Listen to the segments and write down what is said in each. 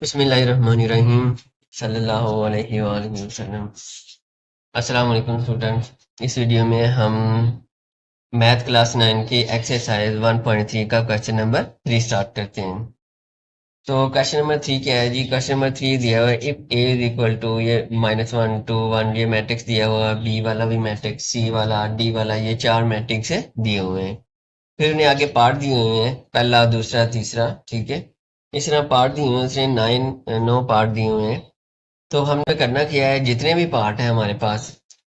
बिस्मिल्लाहिर्रहमानिर्रहीम सल्लल्लाहु अलैहि वसल्लम। अस्सलाम वालेकुम स्टूडेंट्स। इस वीडियो में हम मैथ क्लास 9 की एक्सरसाइज 1.3 का क्वेश्चन नंबर 3 स्टार्ट करते हैं। तो क्वेश्चन नंबर 3 क्या है जी? क्वेश्चन नंबर 3 दिया हुआ है if A is equal to ये -1 2 1 ये मैट्रिक्स दिया हुआ है, बी वाला भी मैट्रिक्स, सी वाला, डी वाला, ये 4 मैट्रिक्स है दिए हुए हैं। फिर उन्हें आगे पार्ट दिए हुए हैं, पहला दूसरा तीसरा, ठीक है। इस तरह पार्ट दिए हुए हैं, उसने 9 पार्ट दिए हुए हैं। तो हमने करना क्या है, जितने भी पार्ट हैं हमारे पास,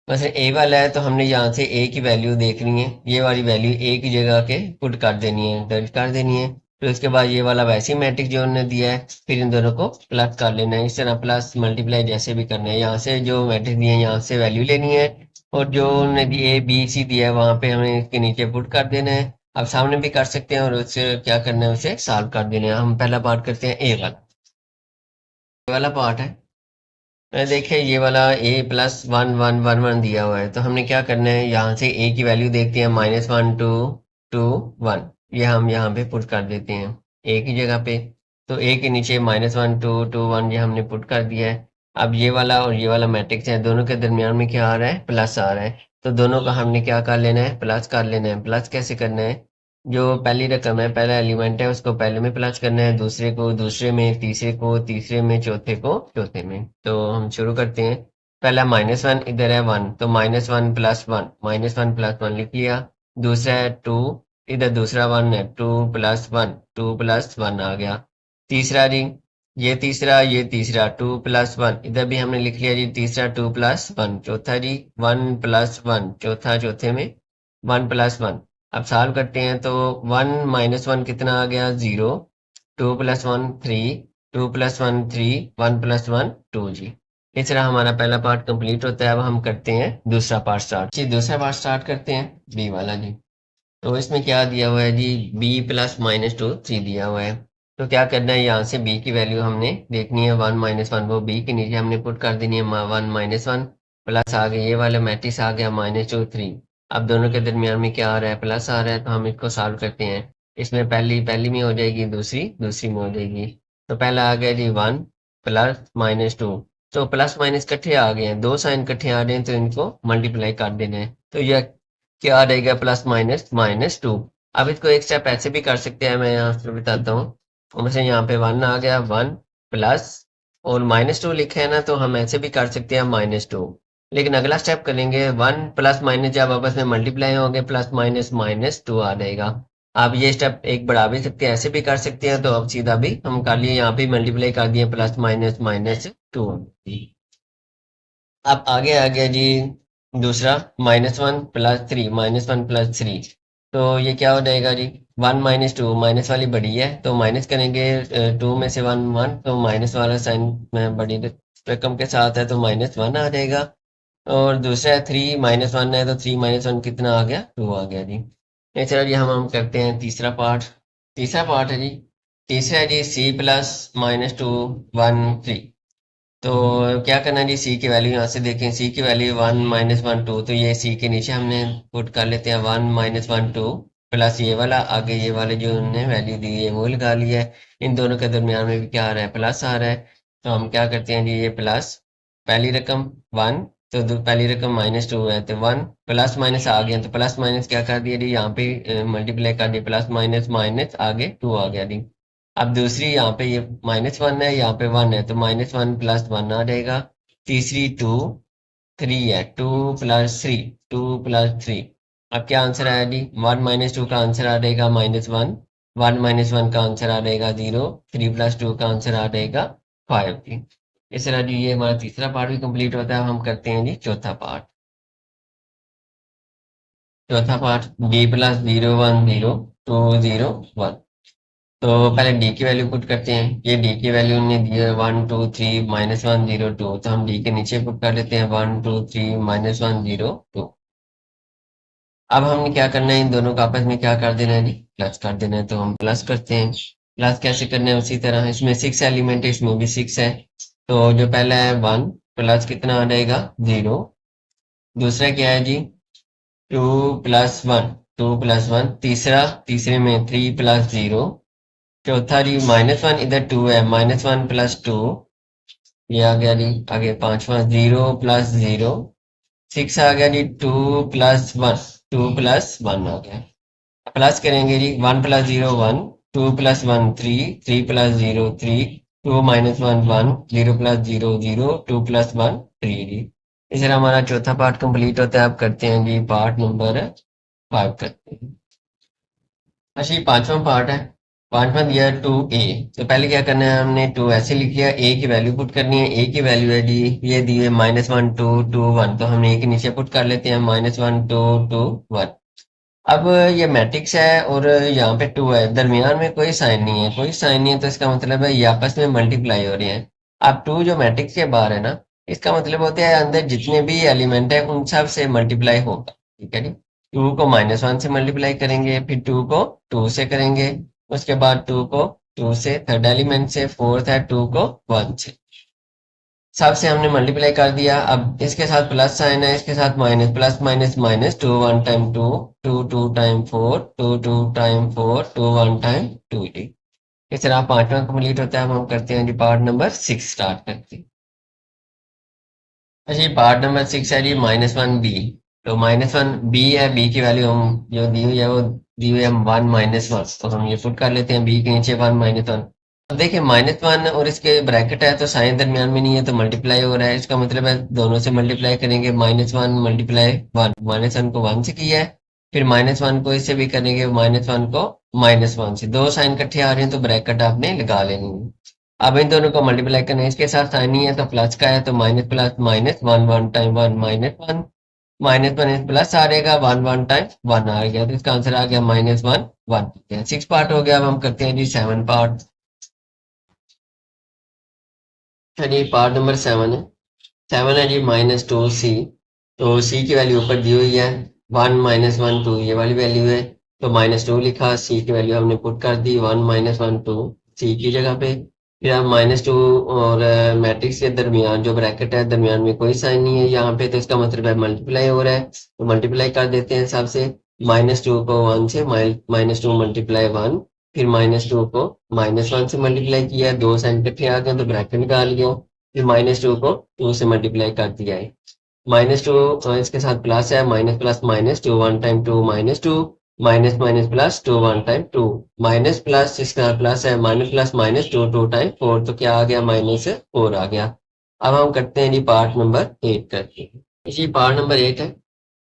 वैसे ए वाला है तो हमने यहाँ से ए की वैल्यू देखनी है, ये वाली वैल्यू ए की जगह के पुट कर देनी है, दर्ज कर देनी है। फिर उसके बाद ये वाला वैसे ही मैट्रिक्स जो उन्होंने दिया है, फिर इन दोनों को प्लस कर लेना है। इस तरह प्लस मल्टीप्लाई जैसे भी करना है, यहाँ से जो मैट्रिक्स दिए हैं यहाँ से वैल्यू लेनी है, और जो उन्होंने ए बी सी दिया है वहां पे हमें इसके नीचे पुट कर देना है। अब सामने भी कर सकते हैं और उससे क्या करना है, उसे सॉल्व कर देना है। हम पहला पार्ट करते हैं, ए वाला पार्ट है। देखिए ये वाला ए +1 1 1 1 दिया हुआ है, तो हमने क्या करना है, यहाँ से ए की वैल्यू देखते हैं, -1 2 2 1, ये हम यहाँ पे पुट कर देते हैं ए की जगह पे। तो ए के नीचे -1 2 2 1 ये हमने पुट कर दिया है। अब ये वाला और ये वाला मैट्रिक्स है, दोनों के दरमियान में क्या आ रहा है, प्लस आ रहा है। तो दोनों का हमने क्या कर लेना है, प्लस कर लेना है। प्लस कैसे करना है, जो पहली रकम है, पहला एलिमेंट है, उसको पहले में प्लस करना है, दूसरे को दूसरे में, तीसरे को तीसरे में, चौथे को चौथे में। तो हम शुरू करते हैं। पहला -1 इधर है 1, तो -1 + 1, -1 + 1 लिख लिया। दूसरा है 2, इधर दूसरा 1 है, 2 + 1, 2 + 1 आ गया। तीसरा जी, ये तीसरा 2 + 1, इधर भी हमने लिख लिया जी तीसरा 2 + 1। चौथा जी 1 + 1, चौथा चौथे में 1 + 1। अब सॉल्व करते हैं तो 1 - 1 कितना आ गया, 0। 2 + 1 3, 2 + 1 3, 1 + 1 2 जी। इस तरह हमारा पहला पार्ट कंप्लीट होता है। अब हम करते हैं दूसरा पार्ट स्टार्ट जी। दूसरा पार्ट स्टार्ट करते हैं, बी वाला जी। तो इसमें क्या दिया हुआ है जी, b + -2 3 दिया हुआ है। तो क्या करना है, यहाँ से b की वैल्यू हमने देखनी है, 1 - 1, वो b के नीचे हमने पुट कर देनी है, 1 - 1 प्लस आ गया, ये वाला मैट्रिक्स आ गया -2 3। अब दोनों के दरमियान में क्या आ रहा है, प्लस आ रहा है, तो हम इसको सॉल्व करते हैं। इसमें पहली पहली में हो जाएगी, दूसरी दूसरी में हो जाएगी। तो पहला आ गया जी 1 + -2। तो प्लस माइनस इकट्ठे आ गए हैं, दो साइन इकट्ठे आ रहे हैं, तो इनको मल्टीप्लाई कर देना है। तो यह क्या आ रहेगा, +-2। अब इसको एक स्टेप ऐसे भी कर सकते हैं, मैं यहाँ से बताता हूँ। जैसे यहाँ पे 1 आ गया, 1 प्लस और -2 लिखा है ना, तो हम ऐसे भी कर सकते हैं -2। लेकिन अगला स्टेप करेंगे, 1 प्लस माइनस जब आपस में मल्टीप्लाई होंगे, +-2 आ जाएगा। आप ये स्टेप एक बढ़ा भी सकते हैं, ऐसे भी कर सकते हैं। तो अब सीधा भी हम कर लिए, यहाँ पे मल्टीप्लाई कर दिए, +-2। अब आगे आ गया जी दूसरा, -1 + 3, -1 + 3। तो ये क्या हो जाएगा जी, 1 - 2, माइनस वाली बड़ी है तो माइनस करेंगे, 2 में से 1 1, तो माइनस वाला साइन में बड़ी रकम के साथ है, तो -1 आ जाएगा। और दूसरा है 3 -1 है, तो 3 - 1 कितना आ गया, 2 आ गया जी। ये चलो जी, हम करते हैं तीसरा पार्ट। तीसरा पार्ट है जी, तीसरा है जी c + -2 1 3। तो क्या करना है जी, सी की वैल्यू यहाँ से देखें, सी की वैल्यू 1 -1 2, तो ये सी के नीचे हमने पुट कर लेते हैं, 1 -1 2 प्लस ये वाला, आगे ये वाले जो उन्होंने वैल्यू दी है वो लगा लिया है। इन दोनों के दरमियान में भी क्या आ रहा है, प्लस आ रहा है। तो हम क्या करते हैं जी, ये प्लस पहली रकम 1, तो पहली रकम -2 है, तो 1 प्लस माइनस आ गया, तो प्लस माइनस क्या कर दिया जी, यहाँ पे मल्टीप्लाई कर दिया, प्लस माइनस माइनस आगे 2 आ गया जी। अब दूसरी यहाँ पे ये -1 है, यहाँ पे 1 है, तो -1 + 1 आ जाएगा। तीसरी 2 3 है, 2 + 3, 2 + 3। अब क्या आंसर आया जी, 1 - 2 का आंसर आ जाएगा -1, 1 - 1 का आंसर आ जाएगा 0, 3 + 2 का आंसर आ जाएगा 5 जी। इस तरह जी ये हमारा तीसरा पार्ट भी कंप्लीट होता है। अब हम करते हैं जी चौथा पार्ट। चौथा पार्ट, b + 0 1 0 2 0 1। तो पहले डी की वैल्यू पुट करते हैं। ये डी की वैल्यू ने दी है 1 2 3 -1 0 2, तो हम डी के नीचे पुट कर लेते हैं, 1 2 3 -1 0 2। अब हमने क्या करना है, इन दोनों का आपस में क्या कर देना है जी, प्लस कर देना है। तो हम प्लस करते हैं। प्लस कैसे करना है, उसी तरह इसमें 6 एलिमेंट है, इसमें भी 6 है। तो जो पहला है 1 प्लस कितना आ जाएगा, 0। दूसरा क्या है जी, 2 + 1, 2 + 1। तीसरा, तीसरे में 3 + 0, चौथा जी -1 इधर 2 है, -1 + 2 ये आ गया जी। आगे पांचवा 0 + 0 6 आ गया जी। 2 + 1 2 + 1 आ गया। प्लस करेंगे जी। 1 + 0 1 2 + 1 3 3 + 0 3 2 - 1 1 0 + 0 0 2 + 1 3 जी। इस तरह हमारा चौथा पार्ट कंप्लीट होता है। अब करते हैं जी पार्ट नंबर 5 करते हैं। अच्छा ये पांचवा पार्ट है। पांचवा दिया है 2a। तो पहले क्या करना है, हमने 2 ऐसे लिख लिया। a की वैल्यू पुट करनी है। a की वैल्यू है जी ये दी है -1 2 2 1। तो हमने a के नीचे पुट कर लेते हैं -1 2 2 1। अब ये मैट्रिक्स है और यहाँ पे 2 है, दरमियान में कोई साइन नहीं है। कोई साइन नहीं है तो इसका मतलब है ये आपस में मल्टीप्लाई हो रहे हैं। अब 2 जो मैट्रिक्स के बाहर है ना, इसका मतलब होता है अंदर जितने भी एलिमेंट है उन सब से मल्टीप्लाई होगा। ठीक है जी। 2 को -1 से मल्टीप्लाई करेंगे, फिर 2 को 2 से करेंगे, उसके बाद 2 को 2 से, थर्ड एलिमेंट से, फोर्थ है 2 को 1 से। सब से हमने मल्टीप्लाई कर दिया। अब इसके साथ प्लस साइन है, इसके साथ minus, plus minus minus, 2 1 time 2 2 2 time 4 2 2 time 4 2 1 time 2 D. इस तरह पांचवा कंप्लीट होता है। अब हम करते हैं जी पार्ट नंबर 6 स्टार्ट करते हैं। अच्छा ये पार्ट नंबर 6 है जी -1 बी। तो -1 बी है, बी की वैल्यू हम जो दी हुई है वो दी हुई है 1 -1। तो हम ये पुट कर लेते हैं बी के नीचे 1 -1। अब देखिए -1 और इसके ब्रैकेट है तो साइन दरमियान में नहीं है तो मल्टीप्लाई हो रहा है। इसका मतलब है दोनों से मल्टीप्लाई करेंगे। -1 × 1 -1 को 1 से किया है, फिर -1 को इससे भी करेंगे, -1 को -1 से। दो साइन इकट्ठे आ रहे हैं तो ब्रैकेट आपने लगा लेनी है। अब इन दोनों को मल्टीप्लाई करना है। इसके साथ साइन नहीं है तो प्लस का है तो minus plus minus 1 1 time 1 -1 -1 plus आ रहेगा 1 1 टाइम 1 आ गया। तो इसका आंसर आ गया -1 1। 6 पार्ट हो गया। अब हम करते हैं जी 7 पार्ट। चलिए पार्ट नंबर 7 है। 7 है जी -2c। तो c की वैल्यू ऊपर दी हुई है 1 -1 2 ये वाली वैल्यू है। तो -2 लिखा, c की वैल्यू हमने पुट कर दी 1 -1 2 c की जगह पे। फिर आप -2 और मैट्रिक्स के दरमियान जो ब्रैकेट है दरमियान में कोई साइन नहीं है यहाँ पे, तो इसका मतलब है मल्टीप्लाई हो रहा है। तो मल्टीप्लाई कर देते हैं सबसे। -2 को 1 से, -2 × 1, फिर -2 को -1 से मल्टीप्लाई किया है, दो साइन इकट्ठे आ गए तो ब्रैकेट निकाल लिया। फिर -2 को 2 से मल्टीप्लाई कर दिया है। -2 इसके साथ प्लस है, minus plus minus 2 1 time 2 -2 minus minus plus 2 1 time 2 minus plus इसका प्लस है, माइनस प्लस माइनस 2 2 टाइम 4। तो क्या आ गया -4 आ गया। अब हम करते हैं जी पार्ट नंबर 8 करते हैं। इसी पार्ट नंबर 8 है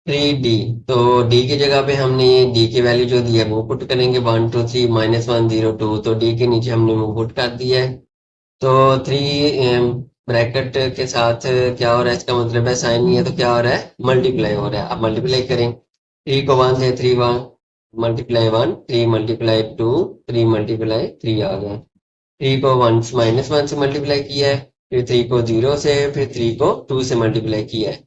3d। तो d की जगह पे हमने ये d की वैल्यू जो दी है वो पुट करेंगे 1 2 3 -1 0 2। तो d के नीचे हमने वो पुट कर दिया है। तो 3 ब्रैकेट के साथ क्या हो रहा है, इसका मतलब है साइन नहीं है तो क्या हो रहा है, मल्टीप्लाई हो रहा है। अब मल्टीप्लाई करें, 3 को 1 से 3 1 मल्टीप्लाई 1 3 मल्टीप्लाई 2 3 मल्टीप्लाई 3 आ गया। 3 को 1 -1 से मल्टीप्लाई किया है, फिर 3 को 0 से, फिर 3 को 2 से मल्टीप्लाई किया है।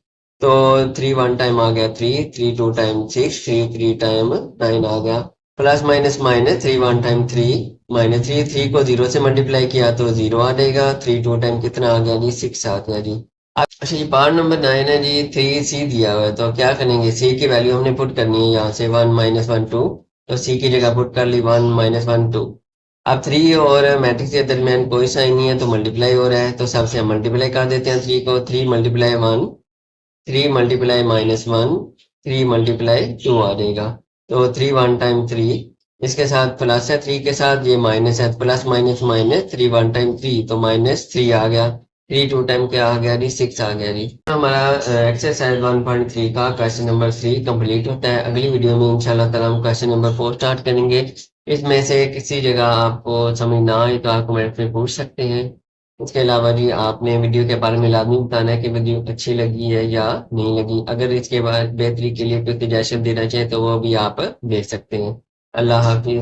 तो 3 1 टाइम आ गया 3 3 2 टाइम 6 3 3 टाइम 9 आ गया। प्लस माइनस माइनस 3 1 टाइम 3 -3 3 को 0 से मल्टीप्लाई किया तो 0 आ जाएगा। 3 2 टाइम कितना आ गया जी, 6 आ गया जी। अच्छा जी पार्ट नंबर 9 है जी 3c दिया हुआ है। तो क्या करेंगे, c की वैल्यू हमने पुट करनी है यहाँ से 1 -1 2। तो c की जगह पुट कर ली 1 -1 2। अब 3 और मैट्रिक्स के दरमियान कोई साइन नहीं है तो मल्टीप्लाई हो रहा है। तो सबसे हम मल्टीप्लाई कर देते हैं 3 को। 3 × 1 3 × -1 3 × 2 आ जाएगा। तो 3 1 टाइम 3, इसके साथ प्लस है 3 के साथ, ये माइनस है, प्लस माइनस माइनस 3 1 टाइम 3 तो -3 आ गया। 3 2 टाइम क्या आ गया जी, 6 आ गया जी। हमारा एक्सरसाइज 1.3 का क्वेश्चन नंबर 3 कंप्लीट होता है। अगली वीडियो में इंशाल्लाह ताला हम क्वेश्चन नंबर 4 स्टार्ट करेंगे। इसमें से किसी जगह आपको समझ ना आए तो आप कमेंट में पूछ सकते हैं। इसके अलावा जी आपने वीडियो के बारे में लाजमी बताना है कि वीडियो अच्छी लगी है या नहीं लगी। अगर इसके बाद बेहतरी के लिए कोई सजेशन देना चाहें तो वो भी आप दे सकते हैं। अल्लाह हाफिज।